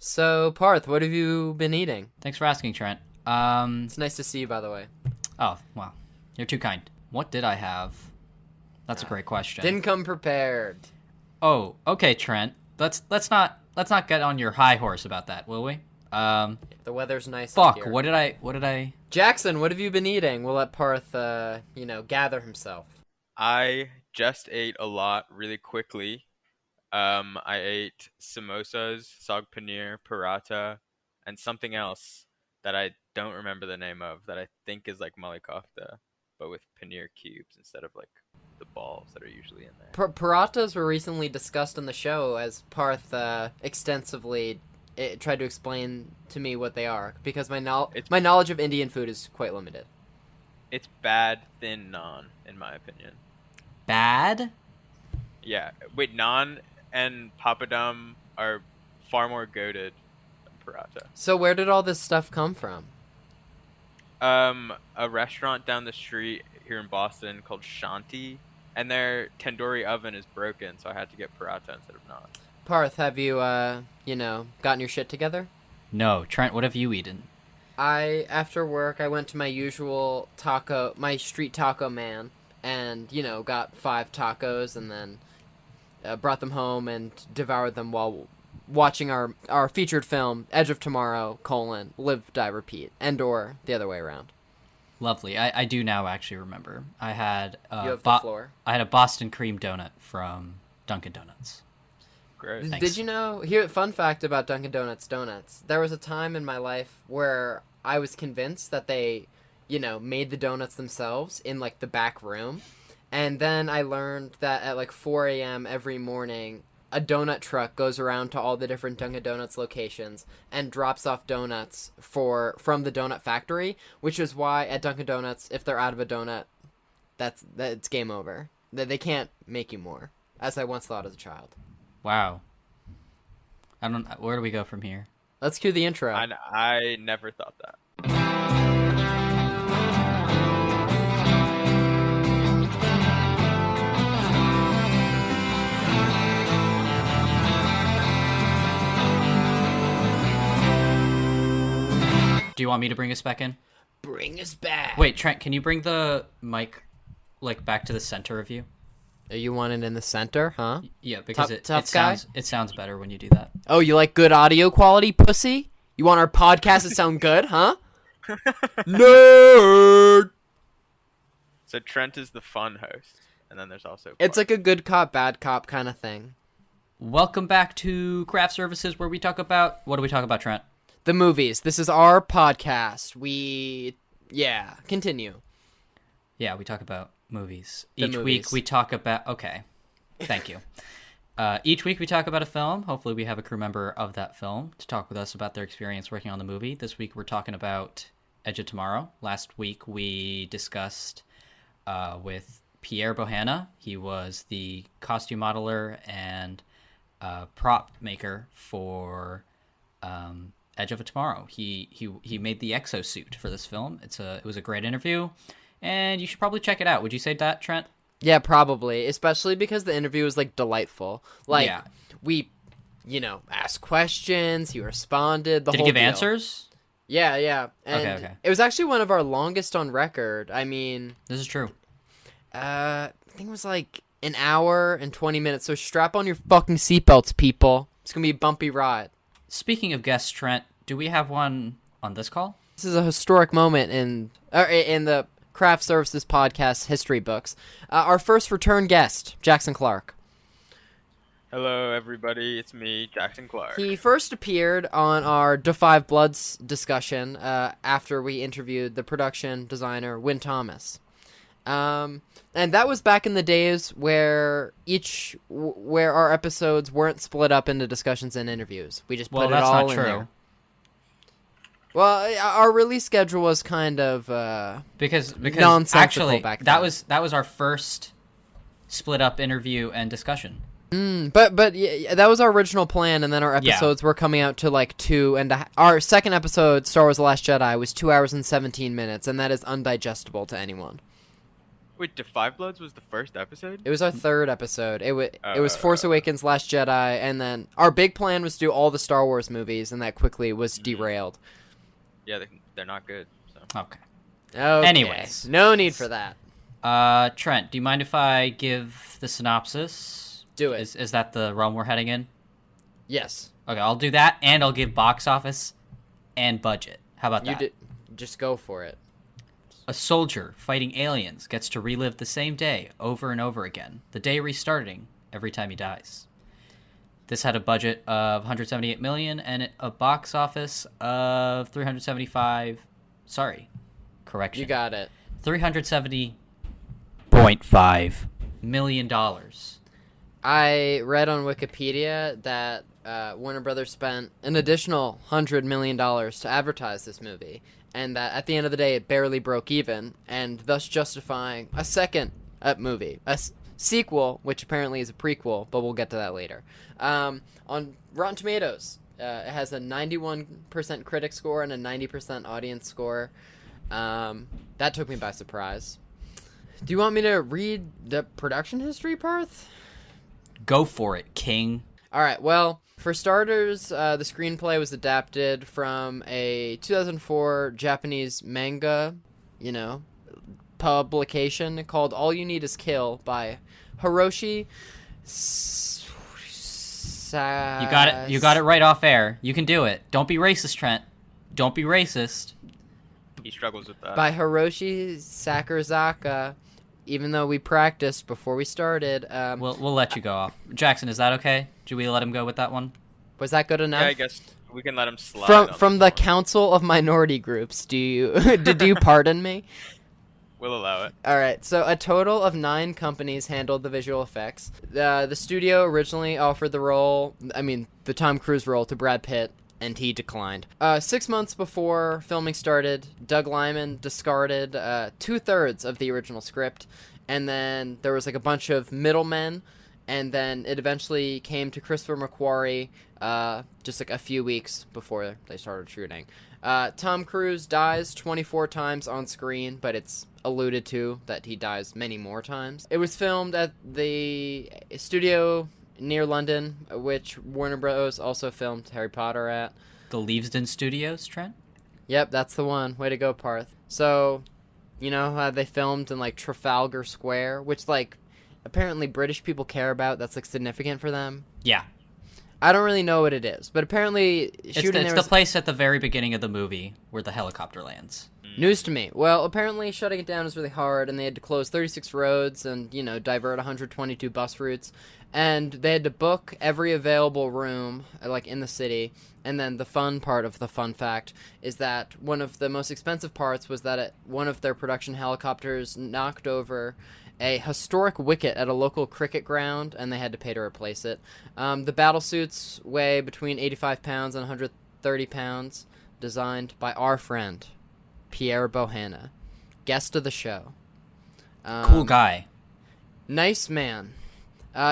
So, Parth, what have you been eating? Thanks for asking, Trent. It's nice to see you, by the way. Oh, wow. You're too kind. What did I have? That's a great question. Didn't come prepared. Oh, okay, Trent. Let's not get on your high horse about that, will we? The weather's nice up Fuck, here. what did I Jackson, what have you been eating? We'll let Parth, gather himself. I just ate a lot really quickly. I ate samosas, saag paneer, paratha, and something else that I don't remember the name of that I think is like mali kofta, but with paneer cubes instead of like the balls that are usually in there. Parathas were recently discussed on the show as Parth extensively tried to explain to me what they are, because my knowledge of Indian food is quite limited. It's bad thin naan, in my opinion. bad? Yeah, wait, naan and papadum are far more goated than paratha. So where did all this stuff come from? A restaurant down the street here in Boston called Shanti, and their tandoori oven is broken, so I had to get paratha instead of naan. Parth, have you, gotten your shit together? No, Trent, what have you eaten? After work, I went to my street taco man, and, got 5 tacos, and then brought them home and devoured them while watching our featured film, Edge of Tomorrow, Live, Die, Repeat, and/or the other way around. Lovely. I do now actually remember. I had You have the floor. I had a Boston cream donut from Dunkin' Donuts. Great. Thanks. Did you know, fun fact about Dunkin' Donuts, there was a time in my life where I was convinced that they, made the donuts themselves in, like, the back room. And then I learned that at, like, 4 a.m. every morning, a donut truck goes around to all the different Dunkin' Donuts locations and drops off donuts from the donut factory, which is why at Dunkin' Donuts, if they're out of a donut, it's game over. They can't make you more, as I once thought as a child. Wow. Where do we go from here? Let's cue the intro. I never thought that. Do you want me to bring us back in? Bring us back. Wait, Trent, can you bring the mic back to the center of you? You want it in the center, huh? Yeah, because Tough guy? it sounds better when you do that. Oh, you like good audio quality, pussy? You want our podcast to sound good, huh? Nerd! So Trent is the fun host, and then there's also It's like a good cop, bad cop kind of thing. Welcome back to Craft Services, where we talk about... What do we talk about, Trent? The movies. This is our podcast. Continue. Yeah, we talk about movies. The Each movies. week we talk about... Okay, thank you. Each week we talk about a film. Hopefully we have a crew member of that film to talk with us about their experience working on the movie. This week we're talking about Edge of Tomorrow. Last week we discussed with Pierre Bohanna. He was the costume modeler and prop maker for Edge of Tomorrow. He made the exosuit for this film. It was a great interview, and you should probably check it out. Would you say that, Trent? Yeah, probably. Especially because the interview was, like, delightful. Like, Yeah. we, asked questions. He responded. Did he give answers? Yeah. And Okay. it was actually one of our longest on record. I mean... This is true. I think it was like an hour and 20 minutes. So strap on your fucking seatbelts, people. It's gonna be a bumpy ride. Speaking of guests, Trent, do we have one on this call? This is a historic moment in the Craft Services podcast history books. Our first return guest, Jackson Clark. Hello, everybody. It's me, Jackson Clark. He first appeared on our Defy Bloods discussion after we interviewed the production designer Wynn Thomas. And that was back in the days where our episodes weren't split up into discussions and interviews. We just put it all in there. Well, our release schedule was kind of Because nonsensical actually back then. that was our first split up interview and discussion. But yeah, that was our original plan, and then our episodes were coming out to like 2 and our second episode, Star Wars: The Last Jedi, was 2 hours and 17 minutes, and that is undigestible to anyone. Wait, The Five Bloods was the first episode? It was our third episode. It was Force Awakens, Last Jedi, and then our big plan was to do all the Star Wars movies, and that quickly was derailed. Yeah, they're not good. So. Okay. Okay. Anyways. No need for that. Trent, do you mind if I give the synopsis? Do it. Is that the realm we're heading in? Yes. Okay, I'll do that, and I'll give box office and budget. How about that? Just go for it. A soldier fighting aliens gets to relive the same day over and over again, the day restarting every time he dies. This had a budget of $178 million and a box office of 375. Sorry, correction. You got it. $370.5 million. I read on Wikipedia that Warner Brothers spent an additional $100 million to advertise this movie, and that at the end of the day it barely broke even, and thus justifying a second movie, sequel, which apparently is a prequel, but we'll get to that later. On Rotten Tomatoes, it has a 91% critic score and a 90% audience score. That took me by surprise. Do you want me to read the production history, Parth? Go for it, King. All right, well, for starters, the screenplay was adapted from a 2004 Japanese manga, publication called All You Need Is Kill by Hiroshi You got it right off air. You can do it. Don't be racist, Trent. Don't be racist. He struggles with that. By Hiroshi Sakurazaka. Even though we practiced before we started. We'll let you go off. Jackson, is that okay? Should we let him go with that one? Was that good enough? Yeah, I guess we can let him slide. From the Council of Minority Groups, did you pardon me? We'll allow it. All right, so a total of 9 companies handled the visual effects. The studio originally offered the Tom Cruise role to Brad Pitt, and he declined. 6 months before filming started, Doug Liman discarded 2/3 of the original script, and then there was a bunch of middlemen, and then it eventually came to Christopher McQuarrie just a few weeks before they started shooting. Tom Cruise dies 24 times on screen, but it's alluded to that he dies many more times. It was filmed at the studio near London, which Warner Bros. Also filmed Harry Potter at. The Leavesden Studios, Trent? Yep, that's the one. Way to go, Parth. So, you know how they filmed in, Trafalgar Square, which, apparently British people care about. That's, significant for them. Yeah. I don't really know what it is, but apparently shooting it's the place at the very beginning of the movie where the helicopter lands. News to me. Well, apparently shutting it down was really hard, and they had to close 36 roads and, divert 122 bus routes. And they had to book every available room, in the city. And then the fun part of the fun fact is that one of the most expensive parts was that one of their production helicopters knocked over a historic wicket at a local cricket ground, and they had to pay to replace it. The battle suits weigh between 85 pounds and 130 pounds, designed by our friend, Pierre Bohanna, guest of the show. Cool guy. Nice man.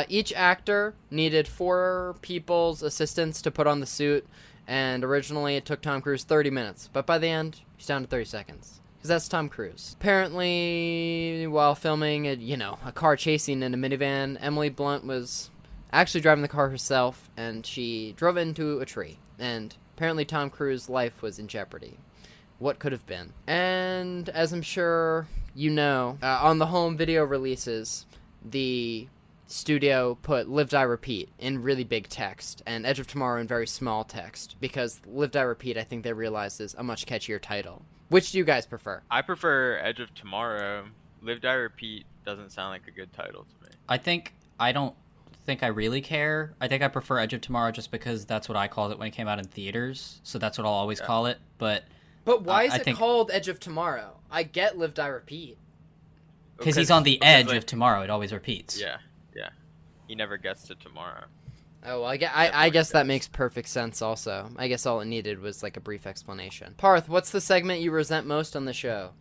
Each actor needed 4 people's assistance to put on the suit, and originally it took Tom Cruise 30 minutes, but by the end, he's down to 30 seconds. Because that's Tom Cruise. Apparently, while filming a car chasing in a minivan, Emily Blunt was actually driving the car herself, and she drove into a tree. And apparently Tom Cruise's life was in jeopardy. What could have been? And as I'm sure you know, on the home video releases, the studio put Live Die Repeat in really big text and Edge of Tomorrow in very small text, because Live Die Repeat, I think they realized, is a much catchier title. Which do you guys prefer? I prefer Edge of Tomorrow. Live Die Repeat doesn't sound like a good title to me. I don't think I really care. I think I prefer Edge of Tomorrow just because that's what I called it when it came out in theaters, so that's what I'll always call it. But why is it called Edge of Tomorrow? I get Live Die Repeat. Because he's on the edge of tomorrow. It always repeats. Yeah. He never gets to tomorrow. Oh, well, I guess that makes perfect sense also. I guess all it needed was a brief explanation. Parth, what's the segment you resent most on the show?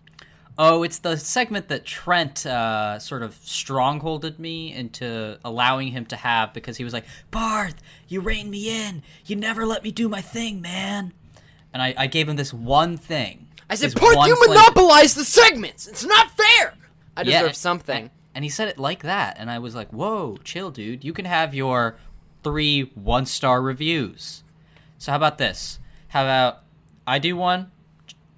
Oh, it's the segment that Trent sort of strongholded me into allowing him to have, because he was like, Parth, you rein me in. You never let me do my thing, man. And I gave him this one thing. I said, Parth, you monopolize the segments. It's not fair. I deserve something. And he said it like that, and I was like, whoa, chill, dude. You can have your 3 1-star reviews. So how about this? How about I do one,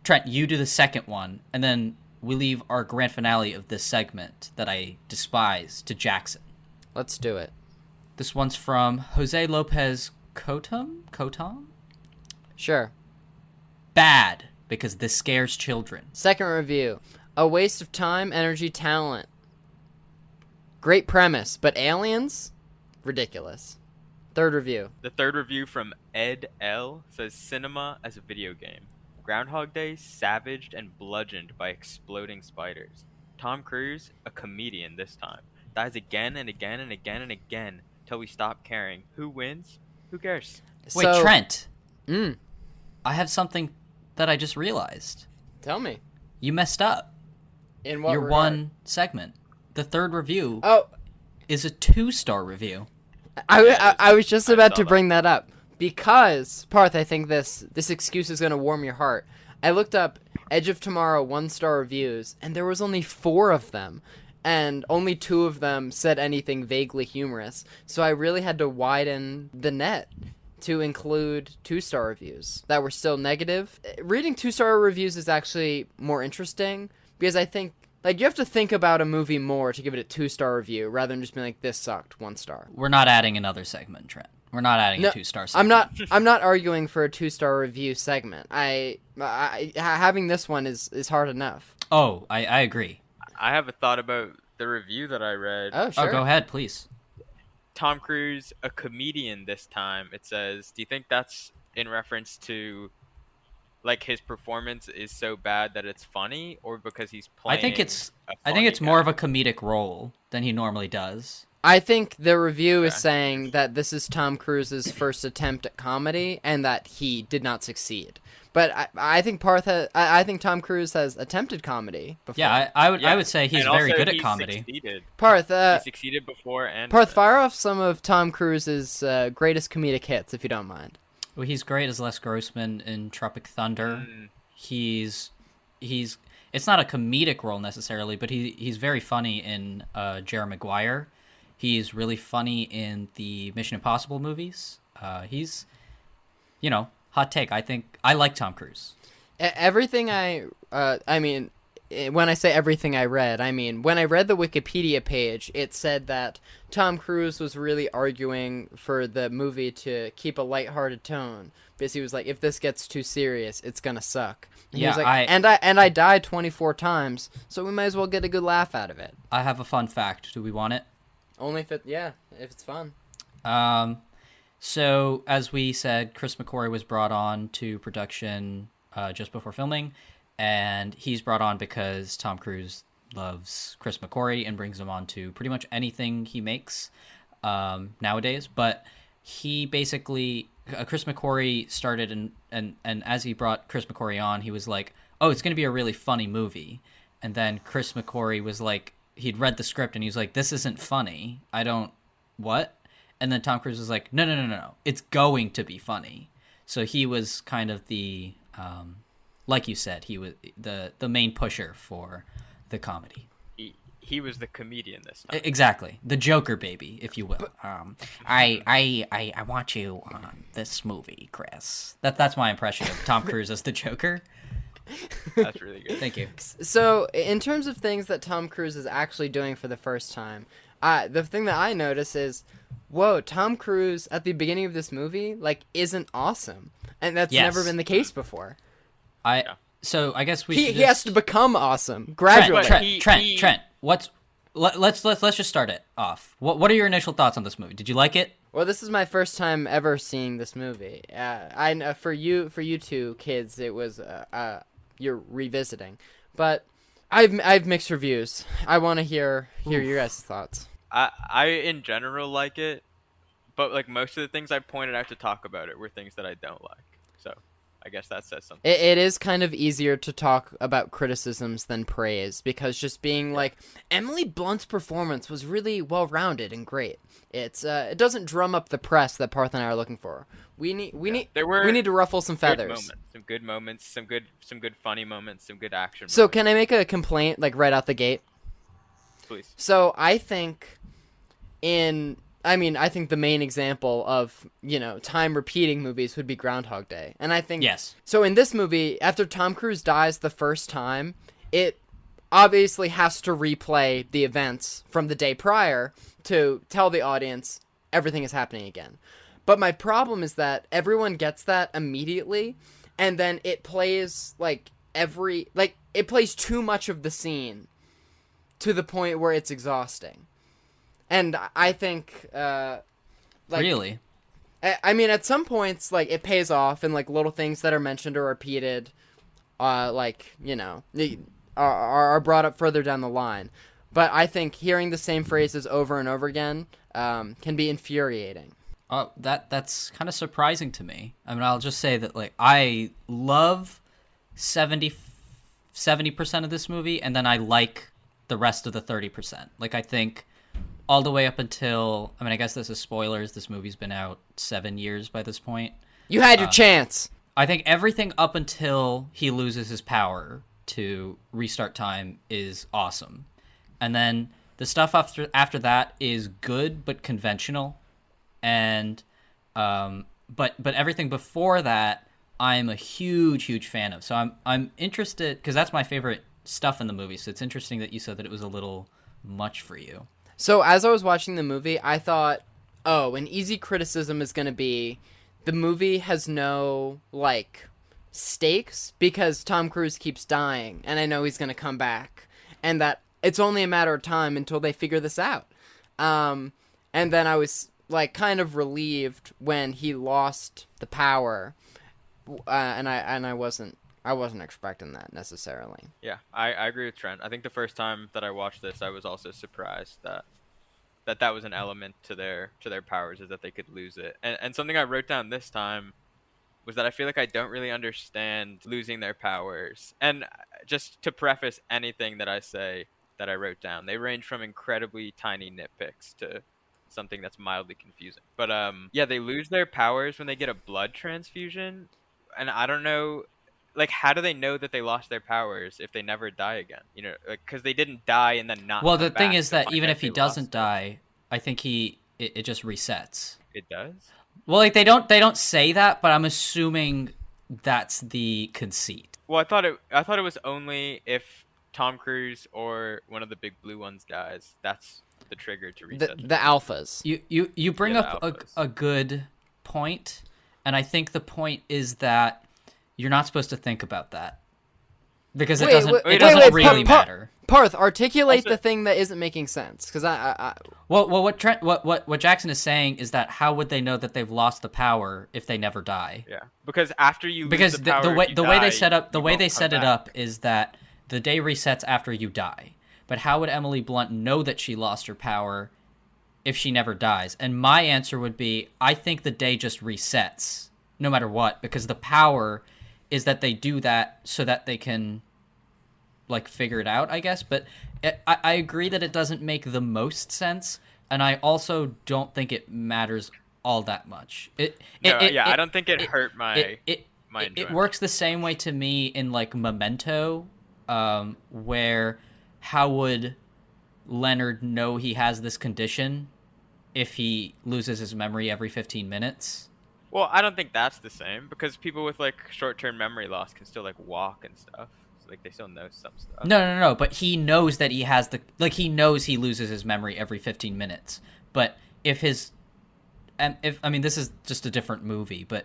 Trent, you do the second one, and then we leave our grand finale of this segment that I despise to Jackson. Let's do it. This one's from Jose Lopez Cotom? Sure. Bad, because this scares children. Second review. A waste of time, energy, talent. Great premise, but aliens? Ridiculous. Third review. The third review from Ed L says cinema as a video game. Groundhog Day savaged and bludgeoned by exploding spiders. Tom Cruise, a comedian this time, dies again and again and again and again till we stop caring. Who wins? Who cares? Wait, So- Trent. I have something that I just realized. Tell me. You messed up. In what Your regard? one segment. The third review Oh, is a 2-star review. I was just I about saw to that. bring that up. Because, Parth, I think this excuse is going to warm your heart. I looked up Edge of Tomorrow 1-star reviews, and there was only 4 of them. And only 2 of them said anything vaguely humorous. So I really had to widen the net to include 2-star reviews that were still negative. Reading 2-star reviews is actually more interesting, because I think, like, you have to think about a movie more to give it a 2-star review, rather than just being like, this sucked, 1 star. We're not adding another segment, Trent. We're not adding a 2-star I'm segment. not arguing for a 2-star review segment. Having this one is hard enough. Oh, I agree. I have a thought about the review that I read. Oh, sure. Oh, go ahead, please. Tom Cruise, a comedian this time. It says, do you think that's in reference to, like, his performance is so bad that it's funny, or because he's playing? I think it's more of a comedic role than he normally does. I think the review is Okay. saying that this is Tom Cruise's first attempt at comedy and that he did not succeed. But I think I think Tom Cruise has attempted comedy before. Yeah, I would say he's And very also good at he comedy. Succeeded. Parth, He succeeded before and Parth, fire off some of Tom Cruise's greatest comedic hits, if you don't mind. Well, he's great as Les Grossman in Tropic Thunder. He's it's not a comedic role necessarily, but he's very funny in Jerry Maguire. He's really funny in the Mission Impossible movies. He's, hot take. I think I like Tom Cruise. Everything when I say everything I read, I mean, when I read the Wikipedia page, it said that Tom Cruise was really arguing for the movie to keep a lighthearted tone, because he was like, if this gets too serious, it's gonna suck. And he Yeah, was like, I died 24 times, so we might as well get a good laugh out of it. I have a fun fact. Do we want it? Only if it's fun. So, as we said, Chris McQuarrie was brought on to production just before filming, and he's brought on because Tom Cruise loves Chris McQuarrie and brings him on to pretty much anything he makes nowadays. But he basically, Chris McQuarrie started, and as he brought Chris McQuarrie on, he was like, oh, it's going to be a really funny movie. And then Chris McQuarrie was like, he'd read the script and he was like, this isn't funny. What? And then Tom Cruise was like, no. It's going to be funny. So he was kind of the, like you said, he was the main pusher for the comedy. He was the comedian this time. Exactly. The Joker baby, if you will. I want you on this movie, Chris. That's my impression of Tom Cruise as the Joker. That's really good. Thank you. So, in terms of things that Tom Cruise is actually doing for the first time, the thing that I notice is, whoa, Tom Cruise at the beginning of this movie, isn't awesome. And that's Yes. never been the case before. So I guess He has to become awesome gradually. Trent, let's just start it off. What are your initial thoughts on this movie? Did you like it? Well, this is my first time ever seeing this movie. I know for you two kids, it was you're revisiting, but I've mixed reviews. I want to hear your guys' thoughts. I in general like it, but most of the things I pointed out to talk about it were things that I don't like. So I guess that says something. It is kind of easier to talk about criticisms than praise, because just being like, Emily Blunt's performance was really well-rounded and great. It doesn't drum up the press that Parth and I are looking for. We need to ruffle some feathers. Some good moments, some good funny moments, some good action. So moments. can I make a complaint right out the gate? please. So I think I think the main example of, time repeating movies would be Groundhog Day. And I think... Yes. So in this movie, after Tom Cruise dies the first time, it obviously has to replay the events from the day prior to tell the audience everything is happening again. But my problem is that everyone gets that immediately, and then it plays, it plays too much of the scene to the point where it's exhausting. And I think, really? I mean, at some points, it pays off, and, little things that are mentioned or repeated, are brought up further down the line. But I think hearing the same phrases over and over again, can be infuriating. That's kind of surprising to me. I mean, I'll just say that, I love 70% of this movie, and then I like the rest of the 30%. I think... all the way up until, I guess this is spoilers. This movie's been out 7 years by this point. You had your chance. I think everything up until he loses his power to restart time is awesome. And then the stuff after that is good but conventional. And but everything before that I'm a huge fan of. So I'm interested, because that's my favorite stuff in the movie. So it's interesting that you said that it was a little much for you. So as I was watching the movie, I thought, an easy criticism is going to be the movie has no, stakes because Tom Cruise keeps dying, and I know he's going to come back, and that it's only a matter of time until they figure this out. And then I was, kind of relieved when he lost the power, and I wasn't expecting that necessarily. Yeah, I agree with Trent. I think the first time that I watched this, I was also surprised that was an element to their powers, is that they could lose it. And something I wrote down this time was that I feel like I don't really understand losing their powers. And just to preface anything that I say that I wrote down, they range from incredibly tiny nitpicks to something that's mildly confusing. But they lose their powers when they get a blood transfusion, and I don't know. How do they know that they lost their powers if they never die again? Because they didn't die and then not. Well, the thing back is to that find even out if he they doesn't lost die, I think it just resets. it does. Well, they don't say that, but I'm assuming that's the conceit. Well, I thought it was only if Tom Cruise or one of the big blue ones dies. That's the trigger to reset. The alphas. You bring up a good point, and I think the point is that you're not supposed to think about that, because it doesn't really matter. Parth, articulate Also, the thing that isn't making sense, because what Jackson is saying is that how would they know that they've lost the power if they never die? Yeah, because after you lose the power, the way they set it back. up is that the day resets after you die. But how would Emily Blunt know that she lost her power if she never dies? And my answer would be, I think the day just resets no matter what, because the power is that they do that so that they can figure it out, I guess. But I agree that it doesn't make the most sense, and I also don't think it matters all that much. I don't think it hurt my enjoyment. It works the same way to me in Memento, where how would Leonard know he has this condition if he loses his memory every 15 minutes? Well, I don't think that's the same, because people with short-term memory loss can still walk and stuff. So, they still know some stuff. No. But he knows that he has he knows he loses his memory every 15 minutes. But this is just a different movie. But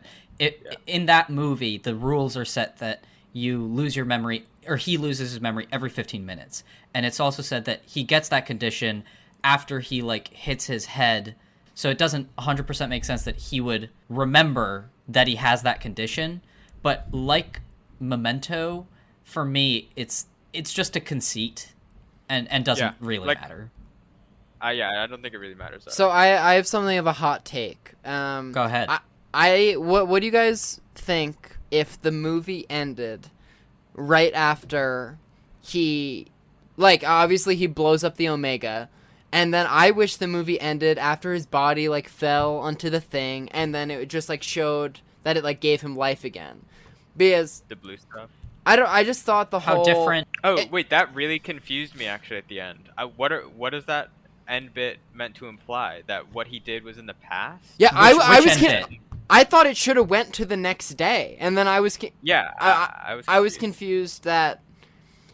in that movie, the rules are set that you lose your memory, or he loses his memory every 15 minutes. And it's also said that he gets that condition after he hits his head. So it doesn't 100% make sense that he would remember that he has that condition. But like Memento, for me, it's just a conceit and doesn't really matter. I don't think it really matters. So I have something of a hot take. Go ahead. What do you guys think if the movie ended right after he, obviously he blows up the Omega, and then I wish the movie ended after his body fell onto the thing, and then it just showed that it gave him life again, because the blue stuff. I just thought the whole... How different Oh, It- wait, that really confused me actually at the end. What is that end bit meant to imply? That what he did was in the past? yeah, I Which was end bit? I thought it should have went to the next day, and then Yeah, I, I was I was confused. confused that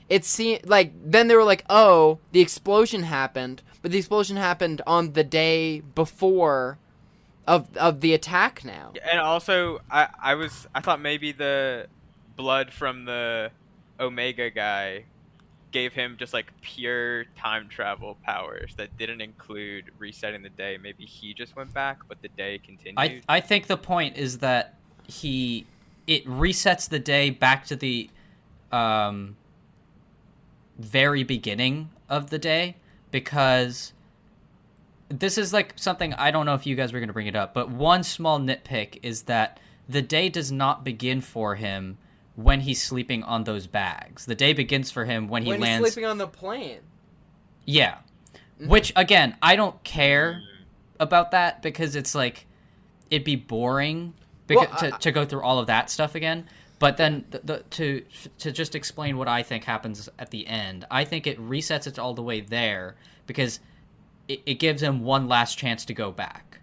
it seemed like then they were like, oh, the explosion happened, but the explosion happened on the day before of the attack. Now, And also, I thought maybe the blood from the Omega guy gave him just like pure time travel powers that didn't include resetting the day. Maybe he just went back, but the day continued. I think the point is that it resets the day back to the um, very beginning of the day, because this is like something, I don't know if you guys were going to bring it up, but one small nitpick is that the day does not begin for him when he's sleeping on those bags. The day begins for him when he when lands. he's sleeping on the plane. Yeah. Mhm. Which, again, I don't care about that, because it's like, it'd be boring to go through all of that stuff again. But then to just explain what I think happens at the end, I think it resets it all the way there, because it gives him one last chance to go back.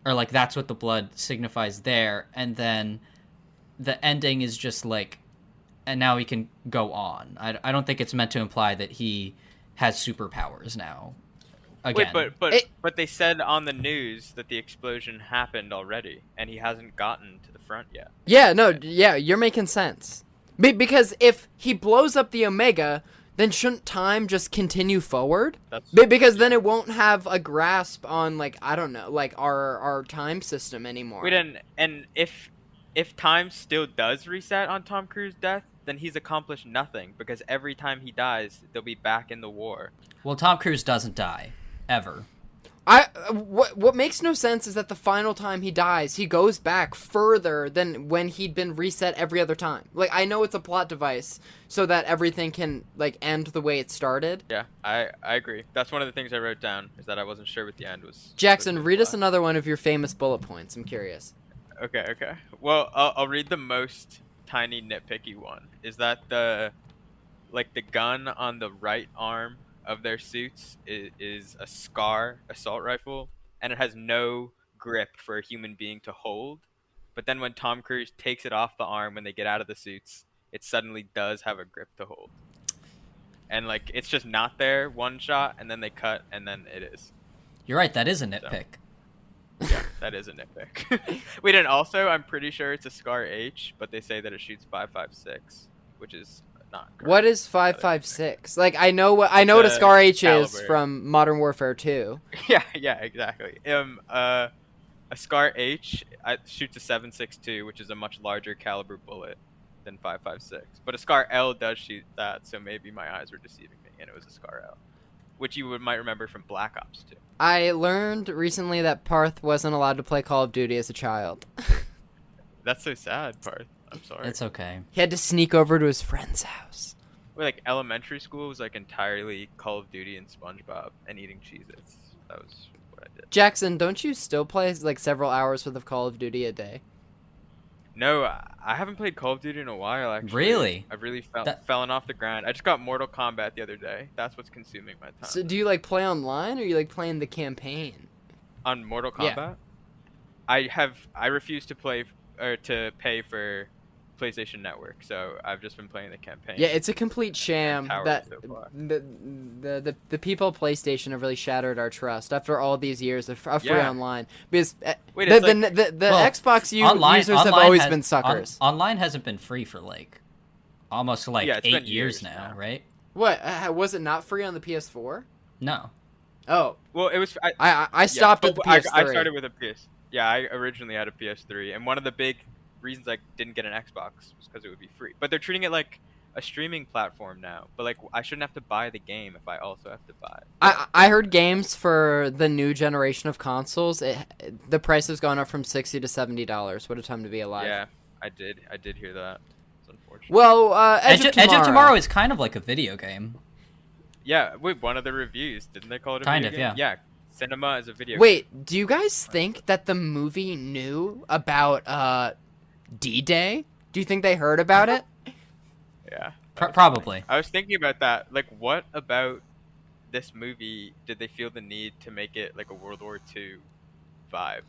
Or, like, that's what the blood signifies there. And then the ending is just like, and now he can go on. I don't think it's meant to imply that he has superpowers now. Again. Wait, but they said on the news that the explosion happened already, and he hasn't gotten to the front yet. Yeah, no, yeah, you're making sense. Because if he blows up the Omega, then shouldn't time just continue forward? Because then it won't have a grasp on, like, I don't know, like our time system anymore. Wait, and if time still does reset on Tom Cruise's death, then he's accomplished nothing, because every time he dies, they'll be back in the war. Well, Tom Cruise doesn't die. Ever. What makes no sense is that the final time he dies, he goes back further than when he'd been reset every other time. Like, I know it's a plot device so that everything can, like, end the way it started. Yeah, I agree. That's one of the things I wrote down, is that I wasn't sure what the end was. Jackson, read us another one of your famous bullet points. I'm curious. Okay. Well, I'll read the most tiny nitpicky one. Is that the gun on the right arm of their suits is a SCAR assault rifle, and it has no grip for a human being to hold. But then when Tom Cruise takes it off the arm when they get out of the suits, it suddenly does have a grip to hold. And, like, it's just not there one shot, and then they cut, and then it is. You're right, that is a nitpick. Yeah, that is a nitpick. Wait, and also, I'm pretty sure it's a SCAR H, but they say that it shoots 5.56, which is not correct. What is 5.56? Like, I know what a SCAR H is caliber. from Modern Warfare 2. Yeah, exactly. A SCAR H shoots a 7.62, which is a much larger caliber bullet than 5.56. But a SCAR L does shoot that, so maybe my eyes were deceiving me, and it was a SCAR L, which you might remember from Black Ops 2. I learned recently that Parth wasn't allowed to play Call of Duty as a child. That's so sad, Parth. I'm sorry. It's okay. He had to sneak over to his friend's house. Wait, like, elementary school was like entirely Call of Duty and SpongeBob and eating Cheez-Its. That was what I did. Jackson, don't you still play, like, several hours worth of Call of Duty a day? No, I haven't played Call of Duty in a while, actually. Really? I've really fallen off the grind. I just got Mortal Kombat the other day. That's what's consuming my time. So do you, like, play online, or you, like, playing the campaign? On Mortal Yeah. Kombat? I refuse to play or to pay for PlayStation Network, so I've just been playing the campaign. Yeah, it's a complete sham Tower that so far. the people at PlayStation have really shattered our trust after all these years of free Yeah. online. Because Wait, the it's like- Well, Xbox users have always been suckers. Online hasn't been free for like almost like Yeah, it's 8 been years years now, now. right? What, was it not free on the PS4? No. Oh, Well, it was. I stopped at the I PS3. started with a PS. Yeah, I originally had a PS3, and one of the big reasons I didn't get an Xbox was because it would be free. But they're treating it like a streaming platform now. But, like, I shouldn't have to buy the game if I also have to buy it. I heard games for the new generation of consoles, the price has gone up from $60 to $70. What a time to be alive. Yeah, I did hear that. It's unfortunate. Well, Edge of Tomorrow is kind of like a video game. Yeah, wait, one of the reviews, didn't they call it a Kind video of, game? Yeah, cinema is a video game. Wait, do you guys think that the movie knew about D-Day? Do you think they heard about it? Yeah. Probably. I was thinking about that. Like, what about this movie did they feel the need to make it like a World War II vibe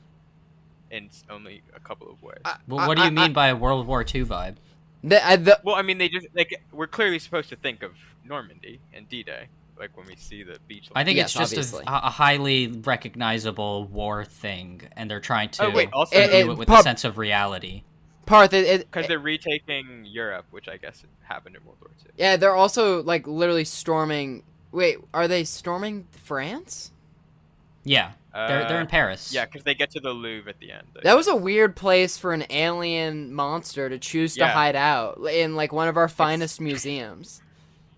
in only a couple of ways? Well, what do you mean by a World War II vibe? Well, I mean, they just like we're clearly supposed to think of Normandy and D-Day, like when we see the beach. I think Yes, it's just obviously. a highly recognizable war thing, and they're trying to also do it with a sense of reality. Parth, because they're retaking Europe, which I guess happened in World War II. yeah, they're also like literally storming. Wait, are they storming France? Yeah, they're in Paris. Yeah, because they get to the Louvre at the end. That was a weird place for an alien monster to choose to hide out in like one of our finest museums.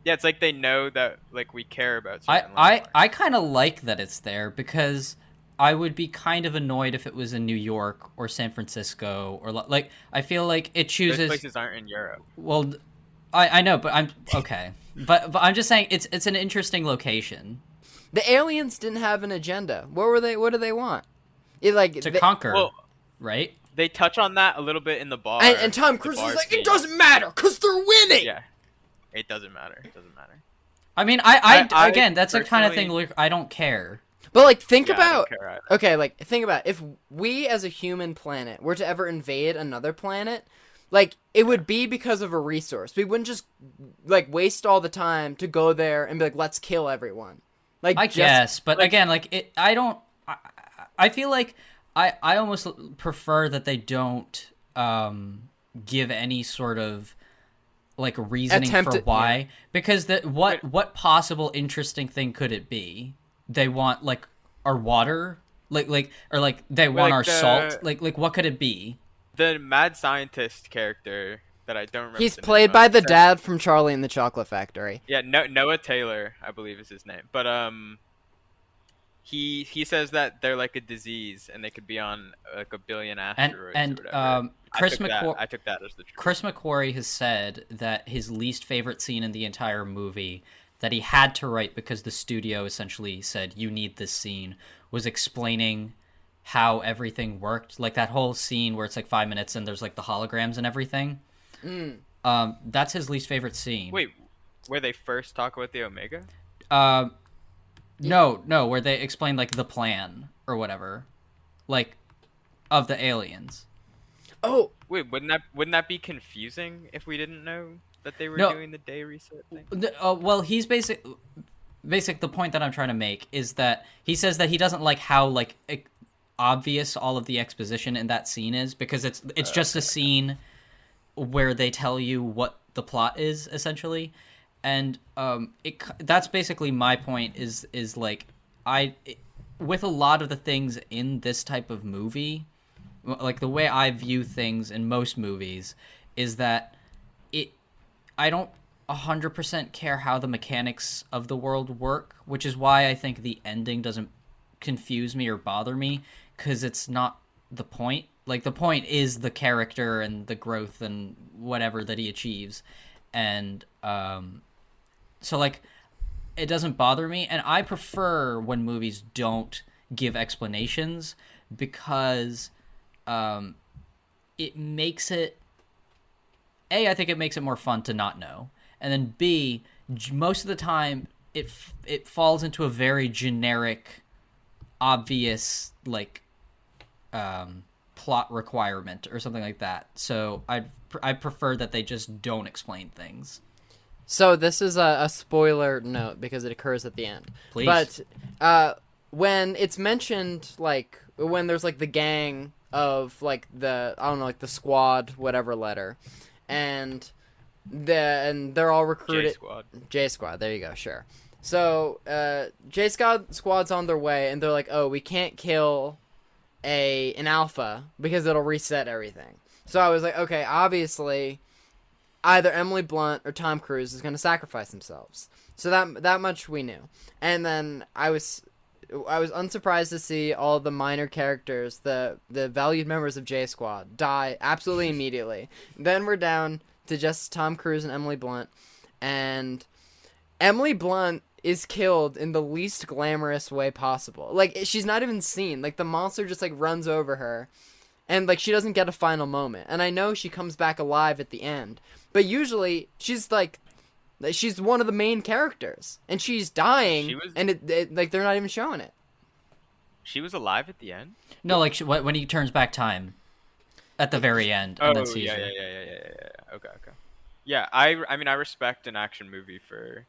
Yeah, it's like they know that like we care about. I kind of like that it's there because I would be kind of annoyed if it was in New York or San Francisco or like I feel like it chooses. Those places aren't in Europe. Well, I know, but I'm okay. But I'm just saying it's an interesting location. The aliens didn't have an agenda. What do they want? To conquer, right? They touch on that a little bit in the bar. And Tom Cruise is like, it doesn't matter because they're winning. Yeah, it doesn't matter. It doesn't matter. I mean, I again, that's the kind of thing. Like, I don't care. But like, think I about if we as a human planet were to ever invade another planet, like it would be because of a resource. We wouldn't just like waste all the time to go there and be like, let's kill everyone. Like I guess, but again, like it, I feel like I almost prefer that they don't give any sort of like reasoning for why, because what possible interesting thing could it be? They want like our water, or they want our salt, like what could it be? The mad scientist character that I don't remember. He's played by the dad from Charlie and the Chocolate Factory. Yeah, Noah Taylor, I believe is his name. But he says that they're like a disease and they could be on like a billion asteroids and or whatever. I took that as the truth. Chris McQuarrie has said that his least favorite scene in the entire movie that he had to write because the studio essentially said you need this scene was explaining how everything worked, like that whole scene where it's like 5 minutes and there's like the holograms and everything. That's his least favorite scene. Wait, where they first talk about the Omega? No, where they explain like the plan or whatever, like of the aliens. Oh, wait, wouldn't that be confusing if we didn't know that they were doing the day reset thing? Well, he's basic. The point that I'm trying to make is that he says that he doesn't like how like obvious all of the exposition in that scene is, because it's just a scene where they tell you what the plot is essentially, and that's basically my point is like with a lot of the things in this type of movie, like the way I view things in most movies is that I don't 100% care how the mechanics of the world work, which is why I think the ending doesn't confuse me or bother me, because it's not the point. Like, the point is the character and the growth and whatever that he achieves. And so, like, it doesn't bother me. And I prefer when movies don't give explanations, because it makes it... I think it makes it more fun to not know. And then B, most of the time, it falls into a very generic, obvious, like, plot requirement or something like that. So I prefer that they just don't explain things. So this is a spoiler note because it occurs at the end. Please. But when it's mentioned, like, when there's, like, the gang of, like, the squad, whatever letter, and they're all recruited. J Squad. There you go. Sure. So J Squad's on their way, and they're like, "Oh, we can't kill an alpha because it'll reset everything." So I was like, "Okay, obviously, either Emily Blunt or Tom Cruise is going to sacrifice themselves." So that much we knew. And then I was unsurprised to see all the minor characters, the valued members of J Squad, die absolutely immediately. Then we're down to just Tom Cruise and Emily Blunt, and Emily Blunt is killed in the least glamorous way possible. Like, she's not even seen. Like, the monster just, like, runs over her, and, like, she doesn't get a final moment. And I know she comes back alive at the end, but usually she's, like, Like, she's one of the main characters, and she's dying, She was- and like they're not even showing it. She was alive at the end. No, like when he turns back time at the very end and then sees yeah, her. yeah. Okay. Yeah, I mean, I respect an action movie for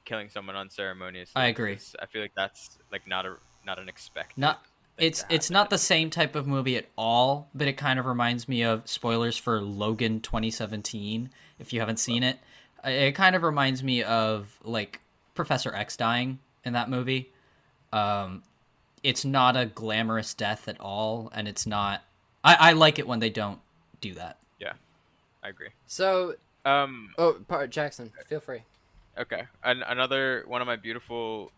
killing someone unceremoniously. I agree. Because I feel like that's like not an expected. Not thing it's to it's happen. not the same type of movie at all, but it kind of reminds me of spoilers for Logan 2017 if you haven't seen it. It kind of reminds me of like Professor X dying in that movie. It's not a glamorous death at all, and it's not. I like it when they don't do that. Yeah, I agree. So, Um. Jackson, feel free. Okay. Another one of my beautiful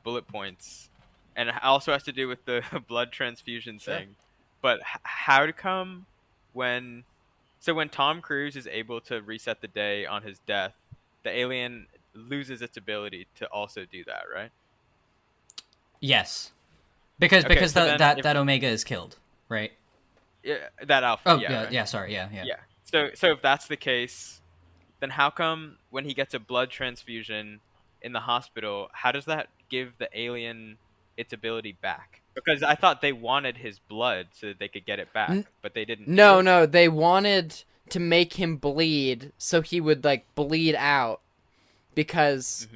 bullet points, and it also has to do with the blood transfusion Sure. thing. But how to come when Tom Cruise is able to reset the day on his death, the alien loses its ability to also do that, right? Yes, because Okay, because so that then if- that Omega is killed, right? Yeah, that alpha. Oh yeah. Right? yeah. Sorry, yeah. Yeah. So if that's the case, then how come when he gets a blood transfusion in the hospital, how does that give the alien its ability back? Because I thought they wanted his blood so that they could get it back, but they didn't. No, they wanted to make him bleed so he would like bleed out because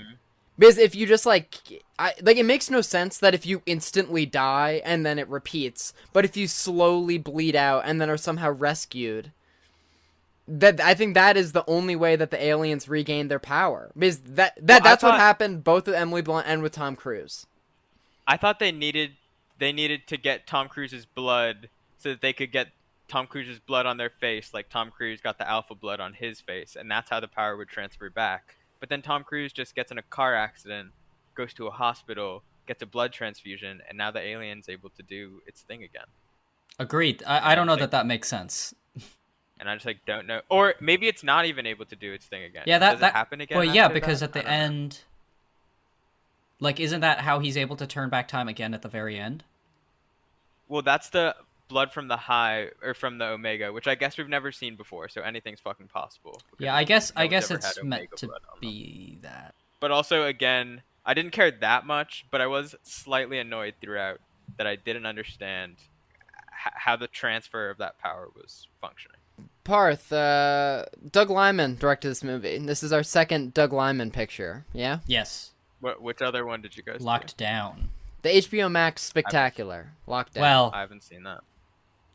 if you just like it makes no sense that if you instantly die and then it repeats, but if you slowly bleed out and then are somehow rescued, that I think that is the only way that the aliens regain their power. Because that's what happened both with Emily Blunt and with Tom Cruise. I thought they needed to get Tom Cruise's blood so that they could get Tom Cruise's blood on their face, like Tom Cruise got the alpha blood on his face, and that's how the power would transfer back. But then Tom Cruise just gets in a car accident, goes to a hospital, gets a blood transfusion, and now the alien's able to do its thing again. Agreed. I don't know that makes sense. And I just like don't know, or maybe it's not even able to do its thing again. Yeah, does it happen again? Well, yeah, after because that? at the I don't know. end, like, isn't that how he's able to turn back time again at the very end? Well, that's the blood from the high or from the Omega, which I guess we've never seen before. So anything's fucking possible. Yeah, I guess no one's ever it's had meant Omega to blood on them. be that. But also, again, I didn't care that much, but I was slightly annoyed throughout that I didn't understand how the transfer of that power was functioning. Parth, Doug Liman directed this movie. This is our second Doug Liman picture, yeah? Yes, Which other one did you guys Locked Down. The HBO Max Spectacular. Lockdown. Well, I haven't seen that.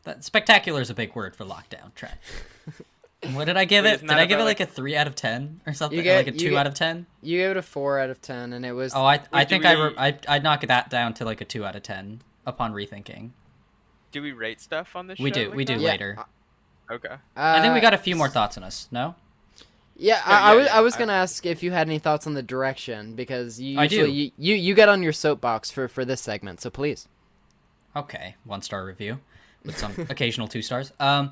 that spectacular is a big word for lockdown, Trent. What did I give Wait, it? isn't Did that I give it about, like a 3 out of 10 or something? You get- Like a you 2 get- out of 10? You gave it a 4 out of 10, and it was... Oh, I Wait, think do I'd knock that down to like a 2 out of 10 upon rethinking. Do we rate stuff on this show? We do like that? later. Okay. I think we got a few more thoughts on us. No? Yeah, Yeah, I was gonna ask if you had any thoughts on the direction, because I do. you get on your soapbox for this segment, so please. Okay, 1-star review with some occasional 2 stars. Yeah,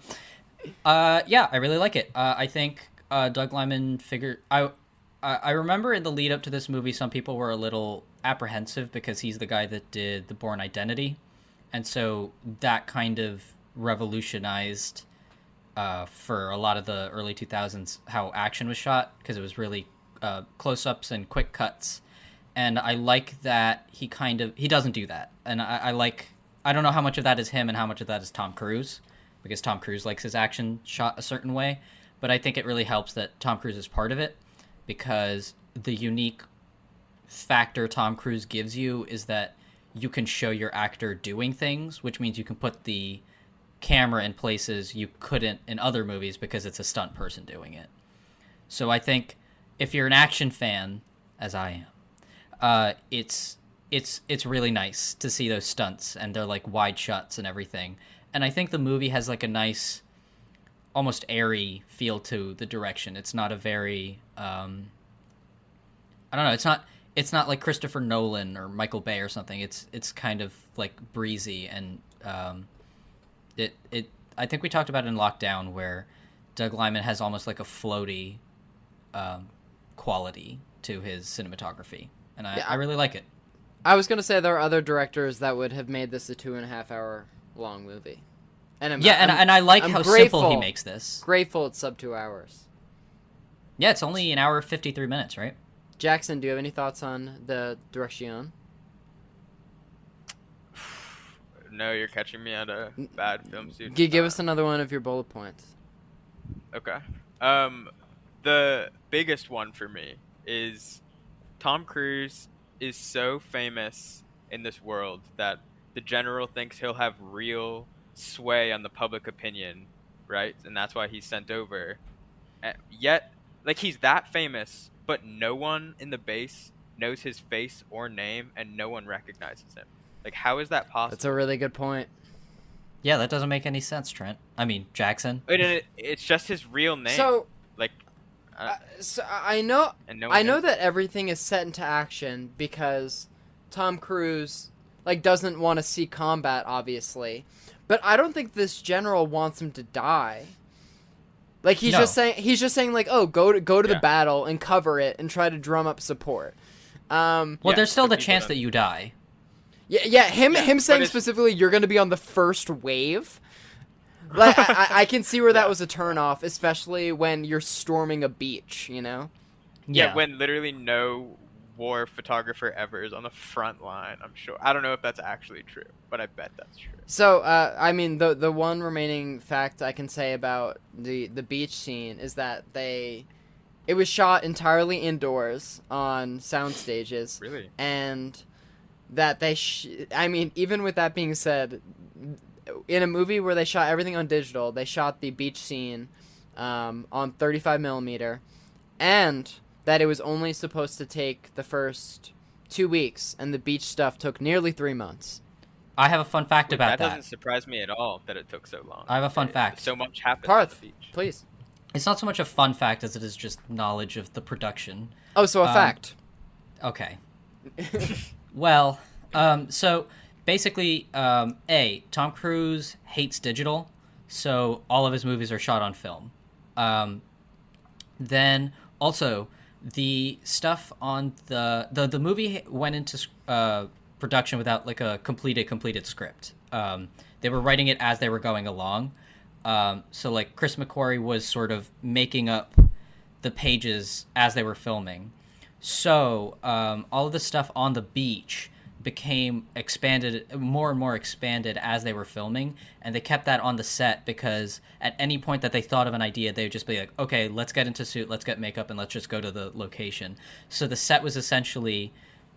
I really like it. I think Doug Liman figured. I remember in the lead up to this movie, some people were a little apprehensive because he's the guy that did The Bourne Identity, and so that kind of revolutionized for a lot of the early 2000s how action was shot, because it was really close-ups and quick cuts. And I like that he doesn't do that, and I don't know how much of that is him and how much of that is Tom Cruise, because Tom Cruise likes his action shot a certain way, but I think it really helps that Tom Cruise is part of it, because the unique factor Tom Cruise gives you is that you can show your actor doing things, which means you can put the camera in places you couldn't in other movies because it's a stunt person doing it. So I think if you're an action fan, as I am, it's really nice to see those stunts, and they're like wide shots and everything. And I think the movie has like a nice, almost airy feel to the direction. It's not a very, I don't know. It's not like Christopher Nolan or Michael Bay or something. It's kind of like breezy, and I think we talked about it in Lockdown, where Doug Liman has almost like a floaty quality to his cinematography, and I really like it. I was gonna say there are other directors that would have made this a 2.5 hour long movie, and I like I'm how grateful, simple he makes this. Grateful it's sub 2 hours. Yeah, it's only an hour 53 minutes, right? Jackson, do you have any thoughts on the direction? No, you're catching me at a bad film student Give us time. another one of your bullet points. Okay. Um, the biggest one for me is Tom Cruise is so famous in this world that the general thinks he'll have real sway on the public opinion, right? And that's why he's sent over. Yet, like, he's that famous, but no one in the base knows his face or name, and no one recognizes him. Like, how is that That's a possible? really good point. Yeah, that doesn't make any sense, Trent. I mean, Jackson. It's just his real name. So, Like, uh, so I know, and no one knows that it. everything is set into action because Tom Cruise like doesn't want to see combat, obviously, but I don't think this general wants him to die. Like he's No. just saying like, oh, go to the Yeah. battle and cover it and try to drum up support. Well, Yeah, there's still so the people chance don't- that you die. Yeah, him Yeah, him but saying it's- specifically you're going to be on the first wave. Like I can see where that Yeah. was a turnoff, especially when you're storming a beach. You know. Yeah, when literally no war photographer ever is on the front line. I'm sure. I don't know if that's actually true, but I bet that's true. So, I mean, the one remaining fact I can say about the beach scene is that it was shot entirely indoors on sound stages, Really? and that I mean, even with that being said, in a movie where they shot everything on digital, they shot the beach scene on 35 millimeter, and that it was only supposed to take the first 2 weeks, and the beach stuff took nearly 3 months. I have a fun fact about that that. doesn't surprise me at all that it took so long. I have a fun fact. So much happened on Parth, the beach. please. It's not so much a fun fact as it is just knowledge of the production. Oh, so a fact. Okay. Well, so basically, Tom Cruise hates digital, so all of his movies are shot on film. Then also the stuff on the movie went into production without like a completed script. They were writing it as they were going along. So like Chris McQuarrie was sort of making up the pages as they were filming. So all of the stuff on the beach became more and more expanded as they were filming, and they kept that on the set because at any point that they thought of an idea, they would just be like, okay, let's get into suit, let's get makeup, and let's just go to the location. So the set was essentially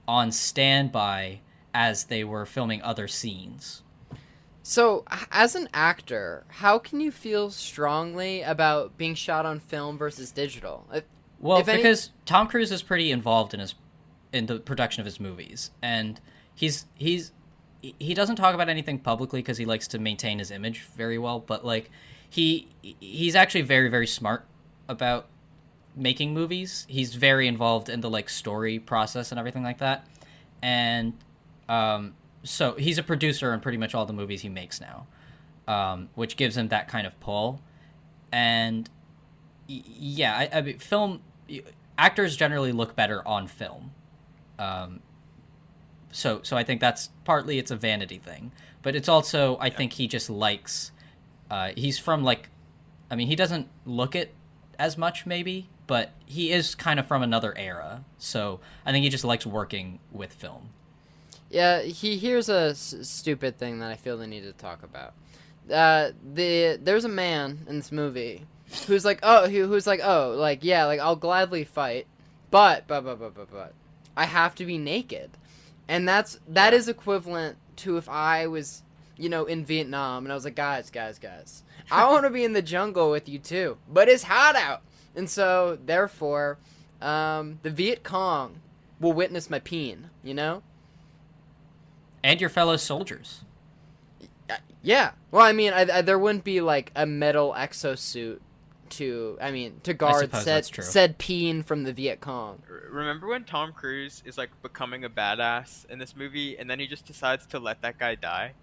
on standby as they were filming other scenes. So, as an actor, how can you feel strongly about being shot on film versus digital? Well, because Tom Cruise is pretty involved in the production of his movies, and he doesn't talk about anything publicly because he likes to maintain his image very well. But like he's actually very, very smart about making movies. He's very involved in the like story process and everything like that, and so he's a producer in pretty much all the movies he makes now, which gives him that kind of pull. And yeah, I mean, actors generally look better on film. So I think that's partly it's a vanity thing, but it's also I think he just likes. He's from like, I mean, he doesn't look it as much maybe, but he is kind of from another era. So I think he just likes working with film. Yeah, here's a stupid thing that I feel the need to talk about. There's a man in this movie who's like, yeah, like I'll gladly fight, but I have to be naked, and that is equivalent to if I was, in Vietnam and I was like, guys, I want to be in the jungle with you too, but it's hot out, and so therefore, the Viet Cong will witness my peen, And your fellow soldiers. Yeah. Well, I mean, there wouldn't be like a metal exosuit to guard said peen from the Viet Cong. Remember when Tom Cruise is like becoming a badass in this movie, and then he just decides to let that guy die?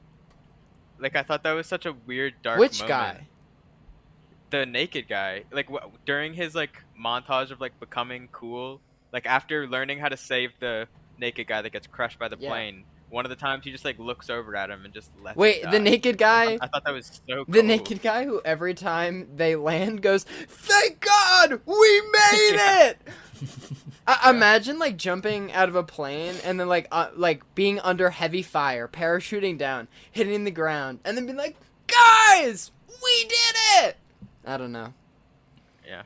Like, I thought that was such a weird, dark Which moment. guy? The naked guy. Like, during his like montage of like becoming cool, like after learning how to save the naked guy that gets crushed by the plane, one of the times he just like looks over at him and just lets him Wait, die. the naked guy? I thought that was so cool. The naked guy who every time they land goes, "Thank God, we made it!" Imagine like jumping out of a plane and then like being under heavy fire, parachuting down, hitting the ground, and then being like, "Guys, we did it!" I don't know. Yeah.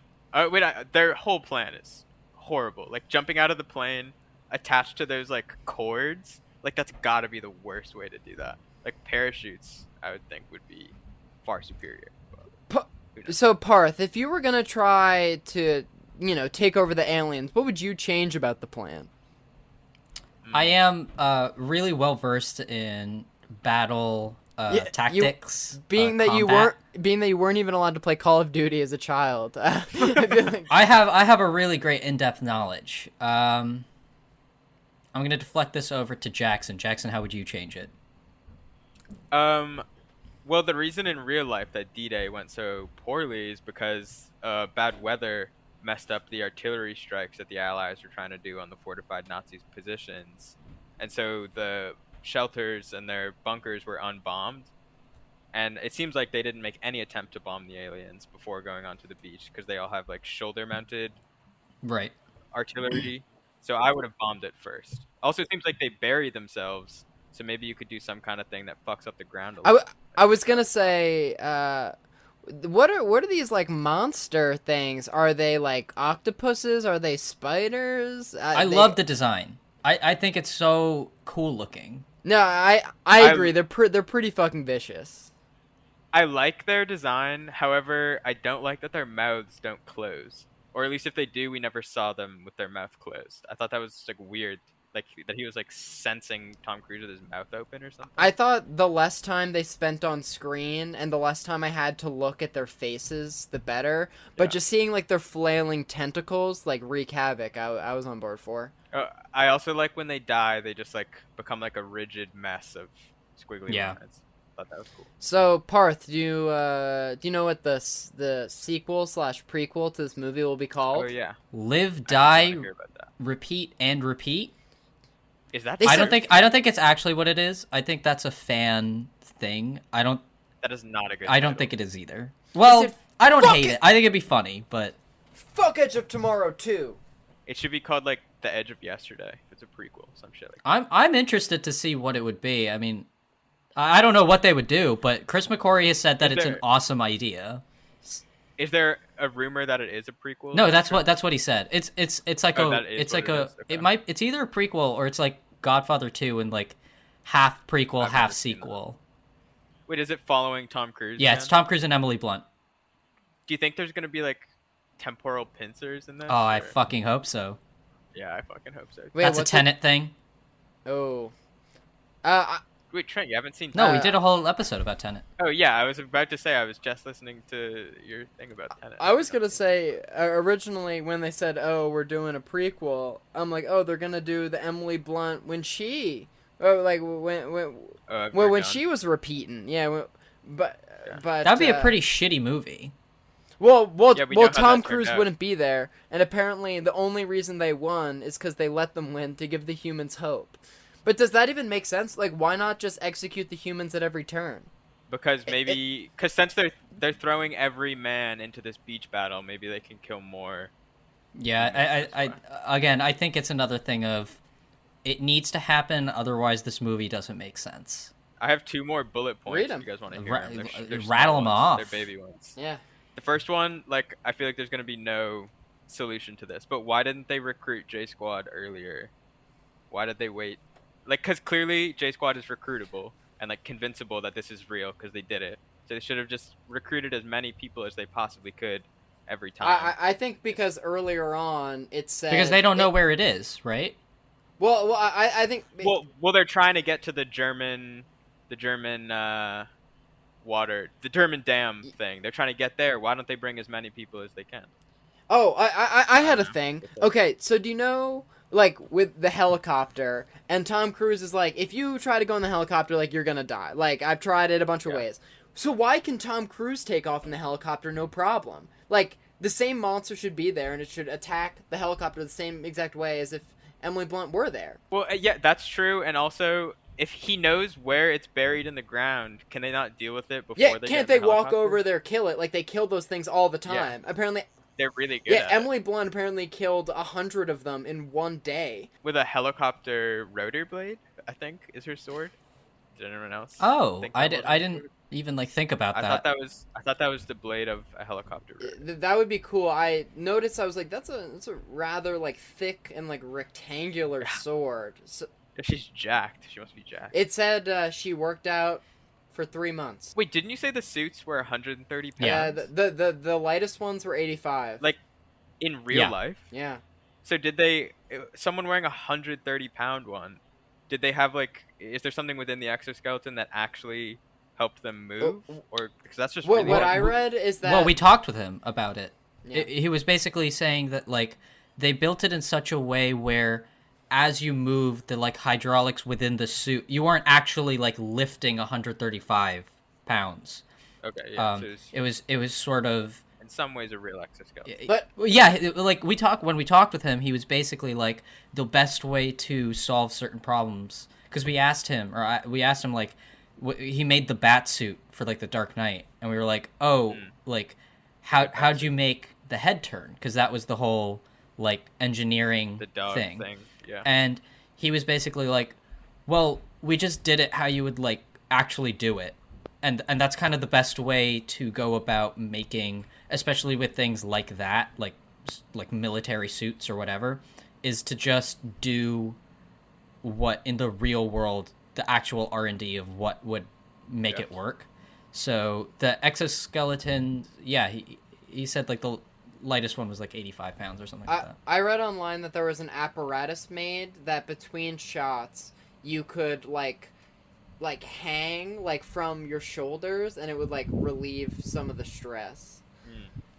Wait, their whole plan is horrible. Like jumping out of the plane, attached to those like cords. Like that's gotta be the worst way to do that. Like parachutes, I would think would be far superior. So Parth, if you were gonna try to, take over the aliens, what would you change about the plan? I am really well versed in battle tactics. Being that you weren't even allowed to play Call of Duty as a child, I feel like... I have a really great in-depth knowledge. I'm gonna deflect this over to Jackson. Jackson, how would you change it? Well, the reason in real life that D-Day went so poorly is because bad weather messed up the artillery strikes that the Allies were trying to do on the fortified Nazi positions. And so the shelters and their bunkers were unbombed. And it seems like they didn't make any attempt to bomb the aliens before going onto the beach because they all have like shoulder-mounted artillery. So I would have bombed it first. Also, it seems like they bury themselves. So maybe you could do some kind of thing that fucks up the ground a little. I was gonna say, what are these like monster things? Are they like octopuses? Are they spiders? I love the design. I think it's so cool looking. No, I agree. They're pretty fucking vicious. I like their design. However, I don't like that their mouths don't close. Or at least if they do, we never saw them with their mouth closed. I thought that was like weird. Like that he was like sensing Tom Cruise with his mouth open or something. I thought the less time they spent on screen and the less time I had to look at their faces, the better. But just seeing like their flailing tentacles like wreak havoc, I was on board for. I also like when they die, they just like become like a rigid mess of squiggly lines. I thought that was cool. So Parth, do you know what the sequel / prequel to this movie will be called? Oh yeah. Live, Die, Repeat, and Repeat. Is that? I don't think it's actually what it is. I think that's a fan thing. That is not a good. I don't think it is either. Well, I don't hate it. I think it'd be funny, but fuck Edge of Tomorrow 2. It should be called like The Edge of Yesterday. If it's a prequel, some shit like that. I'm interested to see what it would be. I mean, I don't know what they would do, but Chris McQuarrie has said that it's an awesome idea. Is there a rumor that it is a prequel? No, that's what he said. It's like it's either a prequel or it's like Godfather 2 and like half prequel, half sequel. Wait, is it following Tom Cruise? Yeah, it's Tom Cruise and Emily Blunt. Do you think there's gonna be like temporal pincers in this? Oh, I fucking hope so. Yeah, I fucking hope so. Wait, that's a Tenet thing. Oh. Wait, Trent, you haven't seen Tenet? No, we did a whole episode about Tenet. Oh, yeah, I was about to say, I was just listening to your thing about Tenet. I was going to say, originally, when they said, oh, we're doing a prequel, I'm like, oh, they're going to do the Emily Blunt when she she was repeating. Yeah, but that'd be a pretty shitty movie. Well, Tom Cruise wouldn't be there, and apparently the only reason they won is because they let them win to give the humans hope. But does that even make sense? Like, why not just execute the humans at every turn? Because since they're throwing every man into this beach battle, maybe they can kill more. Yeah, I think it's another thing of it needs to happen, otherwise this movie doesn't make sense. I have 2 more bullet points. Read them. If you guys want to hear them. They're rattle them off. They're baby ones. Yeah. The first one, like, I feel like there's gonna be no solution to this. But why didn't they recruit J Squad earlier? Why did they wait? Like, because clearly J Squad is recruitable and like convincible that this is real because they did it. So they should have just recruited as many people as they possibly could every time. I think because earlier on it said because they don't know where it is, right? Well, I think. Well, they're trying to get to the German water, the German dam thing. They're trying to get there. Why don't they bring as many people as they can? Oh, I had a thing. Okay, so do you know, like, with the helicopter, and Tom Cruise is like, if you try to go in the helicopter, like, you're gonna die. Like, I've tried it a bunch of ways. So why can Tom Cruise take off in the helicopter no problem? Like, the same monster should be there, and it should attack the helicopter the same exact way as if Emily Blunt were there. Well, yeah, that's true, and also if he knows where it's buried in the ground, can they not deal with it before Yeah, they can't get in they the walk helicopter? over there, kill it? Like, they kill those things all the Yeah, time. Apparently, they're really good yeah, at it. Emily Blunt apparently killed 100 of them in one day. With a helicopter rotor blade, I think, is her sword. Did anyone else Oh, think that was I her didn't sword? even like think about that. I thought that was the blade of a helicopter rotor. That would be cool. I noticed, I was like, that's a rather, like, thick and, like, rectangular sword. So, If she's jacked, she must be jacked. it said she worked out for 3 months. Wait, didn't you say the suits were 130 Yeah. pounds? The lightest ones were 85. Like in real Yeah. life? Yeah. So did they? Someone wearing a 130-pound one? Did they have like? Is there something within the exoskeleton that actually helped them move, or because that's just really What heavy. I read is that... Well, we talked with him about it. Yeah. He was basically saying that like they built it in such a way where as you move the like hydraulics within the suit, you aren't actually like lifting 135 pounds. Okay, yeah. So It was sort of in some ways a real exoskeleton. But yeah, like when we talked with him, he was basically like the best way to solve certain problems because we asked him we asked him like he made the bat suit for like the Dark Knight, and we were like, oh, like how'd you make the head turn? Because that was the whole like engineering The dog thing. Yeah. And he was basically like, well, we just did it how you would like actually do it, and that's kind of the best way to go about making, especially with things like that, like military suits or whatever, is to just do what in the real world the actual R&D of what would make it work. So the exoskeleton, yeah, he said like the lightest one was like 85 pounds or something like that. I read online that there was an apparatus made that between shots you could like hang like from your shoulders, and it would like relieve some of the stress.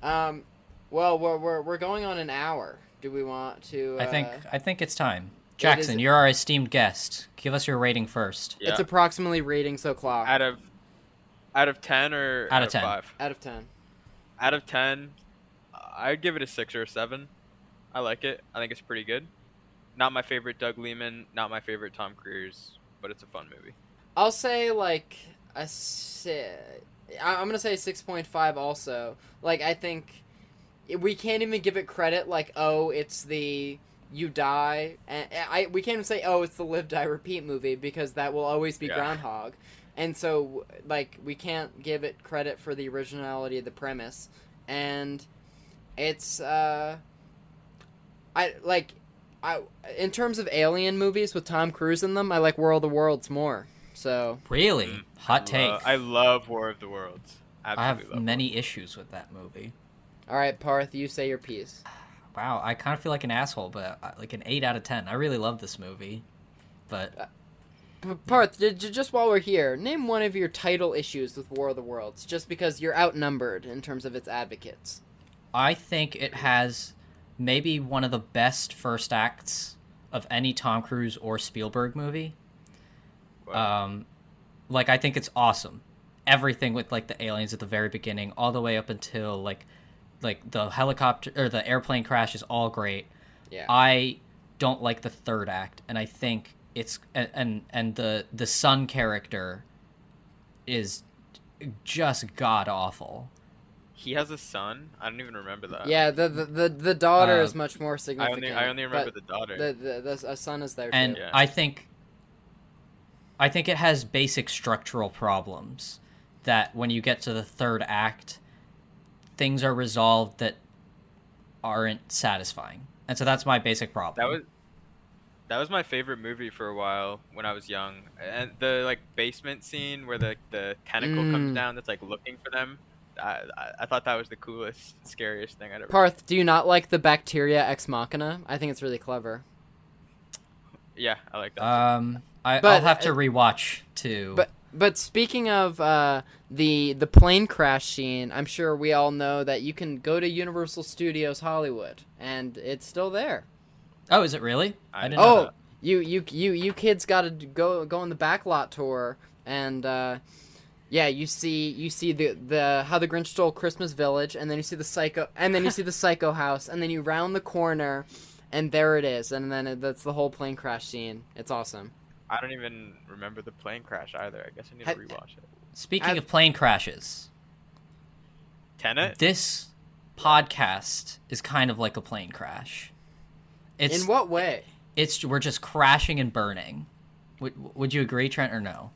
Well, we're going on an hour. Do we want to? I think it's time. Jackson, you're our esteemed guest. Give us your rating first. It's approximately reading, so clock. Out of 10 or out of 10? 5? Out of 10. Out of 10, I'd give it a 6 or a 7. I like it. I think it's pretty good. Not my favorite Doug Liman, not my favorite Tom Cruise, but it's a fun movie. I'll say like I'm gonna say 6.5 also. Like, I think we can't even give it credit like, oh, it's the you die, and we can't even say, oh, it's the live die repeat movie, because that will always be Groundhog. And so like we can't give it credit for the originality of the premise. And it's in terms of alien movies with Tom Cruise in them, I like War of the Worlds more. So really hot take. I love War of the Worlds. Absolutely I have many issues with that movie. All right, Parth, you say your piece. Wow, I kind of feel like an asshole, but like an 8 out of 10. I really love this movie, but Parth, just while we're here, name one of your title issues with War of the Worlds, just because you're outnumbered in terms of its advocates. I think it has maybe one of the best first acts of any Tom Cruise or Spielberg movie. Wow. Like, I think it's awesome. Everything with like the aliens at the very beginning, all the way up until like the helicopter or the airplane crash is all great. Yeah. I don't like the third act, and I think it's and the son character is just god awful. He has a son? I don't even remember that. Yeah, the daughter is much more significant. I only remember the daughter. The son is there too. And I think it has basic structural problems that when you get to the third act, things are resolved that aren't satisfying. And so that's my basic problem. That was my favorite movie for a while when I was young. And the like basement scene where the tentacle comes down that's like looking for them. I thought that was the coolest, scariest thing I'd ever Parth, do you not like the bacteria ex machina? I think it's really clever. Yeah, I like that. I'll have to rewatch too. But speaking of the plane crash scene, I'm sure we all know that you can go to Universal Studios Hollywood, and it's still there. Oh, is it really? I didn't know that. You kids got to go on the backlot tour, and you see the How the Grinch Stole Christmas Village, and then you see the Psycho house, and then you round the corner, and there it is, and then that's the whole plane crash scene. It's awesome. I don't even remember the plane crash either. I guess I need to rewatch it. Speaking of plane crashes, Tenet? this podcast is kind of like a plane crash. In what way? We're just crashing and burning. Would you agree, Trent, or no?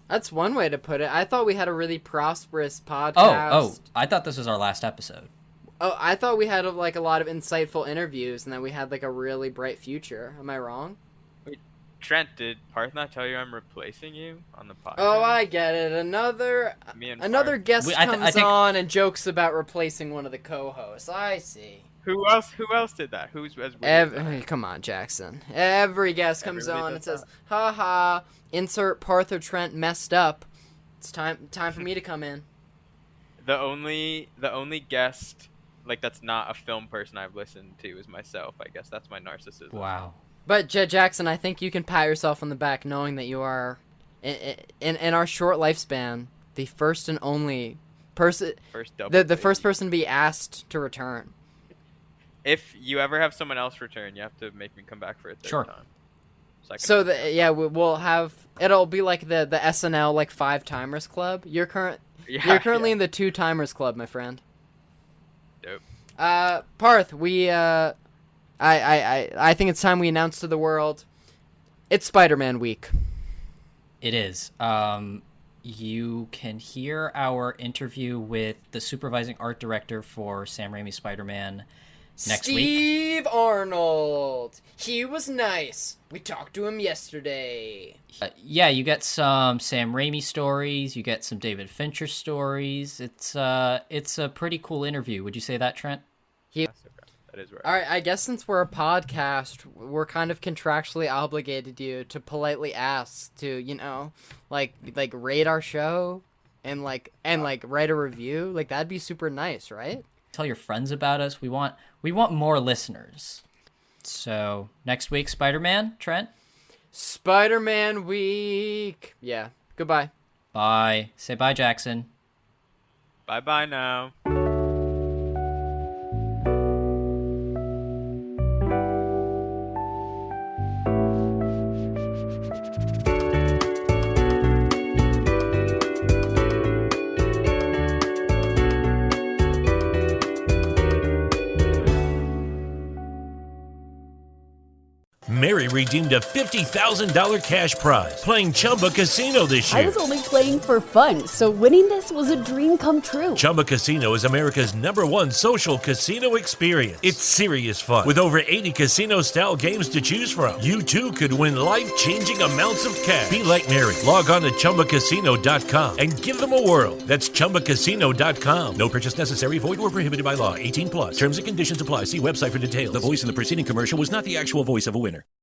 That's one way to put it. I thought we had a really prosperous podcast. Oh, I thought this was our last episode. Oh, I thought we had like a lot of insightful interviews and that we had like a really bright future. Am I wrong? Wait, Trent, did Parth not tell you I'm replacing you on the podcast? Oh, I get it. Another guest comes on and jokes about replacing one of the co-hosts. I see. Who else did that? Who's as weird? Come on, Jackson. Every guest comes on and says, "Ha, insert Parth or Trent messed up. It's time for me to come in." The only guest like that's not a film person I've listened to is myself. I guess that's my narcissism. Wow. But Jackson, I think you can pat yourself on the back knowing that you are, in our short lifespan, the first and only person, the first person to be asked to return. If you ever have someone else return, you have to make me come back for a third time. We'll have it'll be like the SNL like 5-timers club. You're currently in the 2-timers club, my friend. Dope. Parth, I think it's time we announce to the world, it's Spider-Man week. It is. You can hear our interview with the supervising art director for Sam Raimi's Spider-Man next week. Steve Arnold. He was nice. We talked to him yesterday. You get some Sam Raimi stories. You get some David Fincher stories. It's a pretty cool interview. Would you say that, Trent? That is right. All right, I guess since we're a podcast, we're kind of contractually obligated to politely ask to, like rate our show and write a review. Like that'd be super nice, right? Tell your friends about us. We want more listeners. So next week, Spider-Man, Trent? Spider-Man week. Yeah. Goodbye. Bye. Say bye, Jackson. Bye now. Mary redeemed a $50,000 cash prize playing Chumba Casino this year. I was only playing for fun, so winning this was a dream come true. Chumba Casino is America's #1 social casino experience. It's serious fun. With over 80 casino-style games to choose from, you too could win life-changing amounts of cash. Be like Mary. Log on to ChumbaCasino.com and give them a whirl. That's ChumbaCasino.com. No purchase necessary. Void where prohibited by law. 18+. Terms and conditions apply. See website for details. The voice in the preceding commercial was not the actual voice of a winner.